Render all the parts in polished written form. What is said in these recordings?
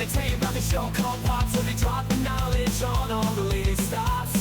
entertained by the show called Pop, so they drop the knowledge on all the latest stuff.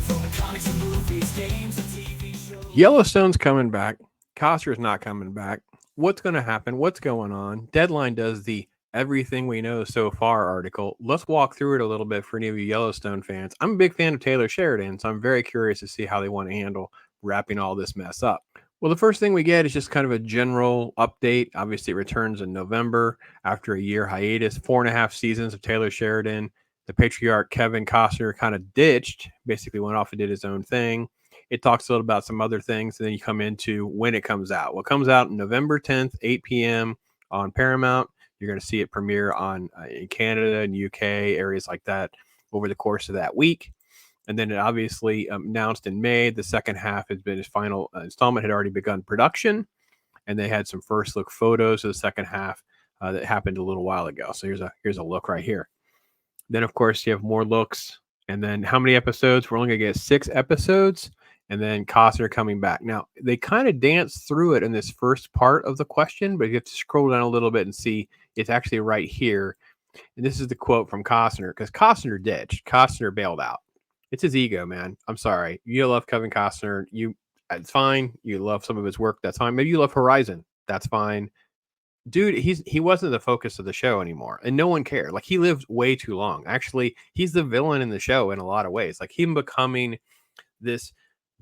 From comics and movies, games and TV shows. Yellowstone's coming back. Costner's not coming back. What's going to happen? What's going on? Deadline does the Everything We Know So Far article. Let's walk through it a little bit for any of you Yellowstone fans. I'm a big fan of Taylor Sheridan, so I'm very curious to see how they want to handle wrapping all this mess up. Well, the first thing we get is just kind of a general update. Obviously, it returns in November after a year hiatus, 4.5 seasons of Taylor Sheridan. The patriarch Kevin Costner kind of ditched, basically went off and did his own thing. It talks a little about some other things, and then you come into when it comes out. Well, it comes out November 10th, 8 p.m. on Paramount. You're going to see it premiere on in Canada and UK, areas like that, over the course of that week. And then it obviously announced in May. The second half has been his final installment, had already begun production, and they had some first look photos of the second half that happened a little while ago. So here's a look right here. Then, of course, you have more looks. And then how many episodes? We're only going to get 6 episodes. And then Costner coming back. Now, they kind of dance through it in this first part of the question, but you have to scroll down a little bit and see it's actually right here. And this is the quote from Costner, because Costner ditched. Costner bailed out. It's his ego, man. I'm sorry. You love Kevin Costner. It's fine. You love some of his work. That's fine. Maybe you love Horizon. That's fine. Dude, he wasn't the focus of the show anymore, and no one cared. Like, he lived way too long. Actually, he's the villain in the show in a lot of ways. Like, him becoming this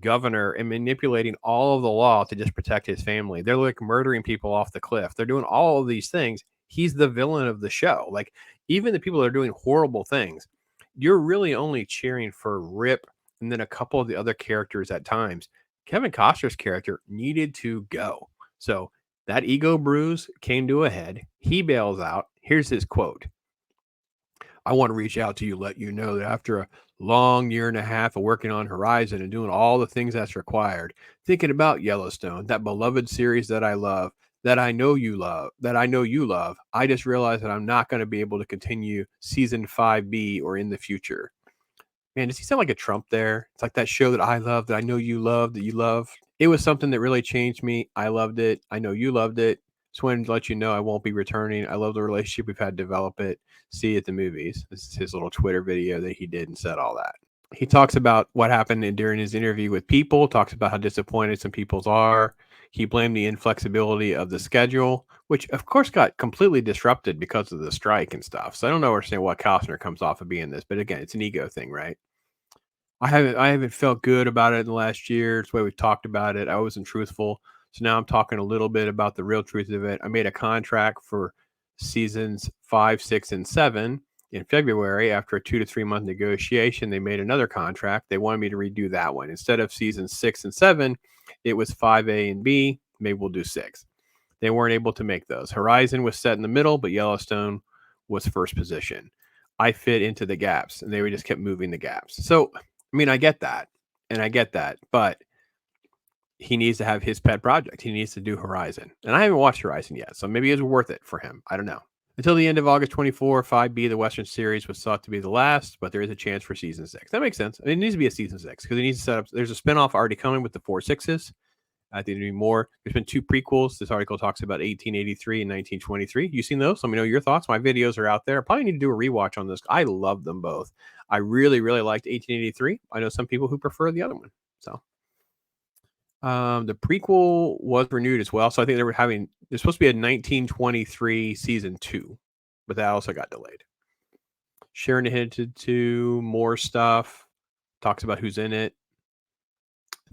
governor and manipulating all of the law to just protect his family. They're like murdering people off the cliff. They're doing all of these things. He's the villain of the show. Like, even the people that are doing horrible things, you're really only cheering for Rip and then a couple of the other characters at times. Kevin Costner's character needed to go. So that ego bruise came to a head. He bails out. Here's his quote. I want to reach out to you, let you know that after a long year and a half of working on Horizon and doing all the things that's required, thinking about Yellowstone, that beloved series that I love, that I know you love, I just realized that I'm not going to be able to continue season 5B or in the future. Man, does he sound like a Trump there? It's like that show that I love, that I know you love, that you love. It was something that really changed me. I loved it. I know you loved it. Just wanted to let you know I won't be returning. I love the relationship we've had to develop it. See you at the movies. This is his little Twitter video that he did and said all that. He talks about what happened during his interview with People, talks about how disappointed some people are. He blamed the inflexibility of the schedule, which of course got completely disrupted because of the strike and stuff. So I don't understand what Costner comes off of being this, but again, it's an ego thing, right? I haven't felt good about it in the last year. It's the way we've talked about it. I wasn't truthful. So now I'm talking a little bit about the real truth of it. I made a contract for seasons 5, 6, and 7 in February. After a 2 to 3 month negotiation, they made another contract. They wanted me to redo that one. Instead of seasons 6 and 7, it was 5A and B. Maybe we'll do 6. They weren't able to make those. Horizon was set in the middle, but Yellowstone was first position. I fit into the gaps, and they just kept moving the gaps. So, I mean, I get that, but he needs to have his pet project. He needs to do Horizon. And I haven't watched Horizon yet, so maybe it's worth it for him. I don't know. Until the end of August 24, 5B, the Western Series, was thought to be the last, but there is a chance for season 6. That makes sense. I mean, it needs to be a season 6 because it needs to set up. There's a spinoff already coming with the 4 6s. I think there'll be more. There's been 2 prequels. This article talks about 1883 and 1923. You seen those? Let me know your thoughts. My videos are out there. I probably need to do a rewatch on this. I love them both. I really, really liked 1883. I know some people who prefer the other one. So the prequel was renewed as well. So I think there's supposed to be a 1923 season 2, but that also got delayed. Sharon hinted to more stuff. Talks about who's in it.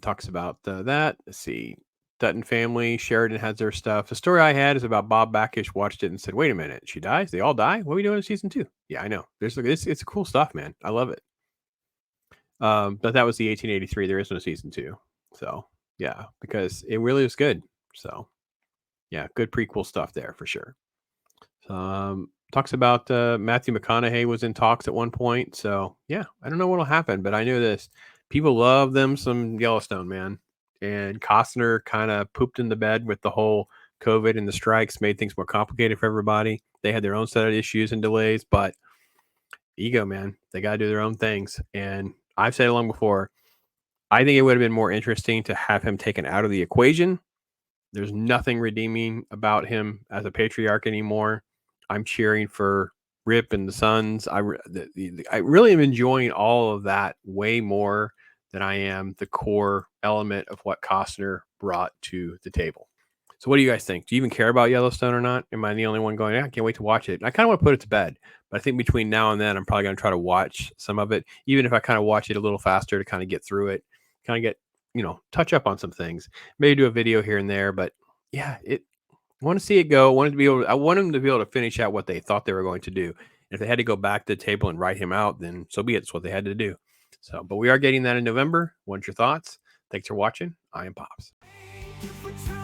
Talks about that. Let's see. Dutton family. Sheridan has their stuff. The story I had is about Bob Backish watched it and said, wait a minute. She dies? They all die? What are we doing in season 2? Yeah, I know. It's cool stuff, man. I love it. But that was the 1883. There is no season 2. So, yeah, because it really was good. So, yeah, good prequel stuff there for sure. Talks about Matthew McConaughey was in talks at one point. So, yeah, I don't know what will happen, but I know this. People love them some Yellowstone, man. And Costner kind of pooped in the bed with the whole COVID and the strikes, made things more complicated for everybody. They had their own set of issues and delays, but ego, man. They got to do their own things. And I've said it long before, I think it would have been more interesting to have him taken out of the equation. There's nothing redeeming about him as a patriarch anymore. I'm cheering for Rip and the Sons. I really am enjoying all of that way more than I am the core element of what Costner brought to the table. So what do you guys think? Do you even care about Yellowstone or not? Am I the only one going, I can't wait to watch it? I kind of want to put it to bed, but I think between now and then, I'm probably going to try to watch some of it, even if I kind of watch it a little faster to kind of get through it, kind of get, touch up on some things, maybe do a video here and there. But yeah, I want to see it go. I want them to be able to finish out what they thought they were going to do. And if they had to go back to the table and write him out, then so be it. It's what they had to do. So, but we are getting that in November. What's your thoughts? Thanks for watching. I am Pops. Thank you for tuning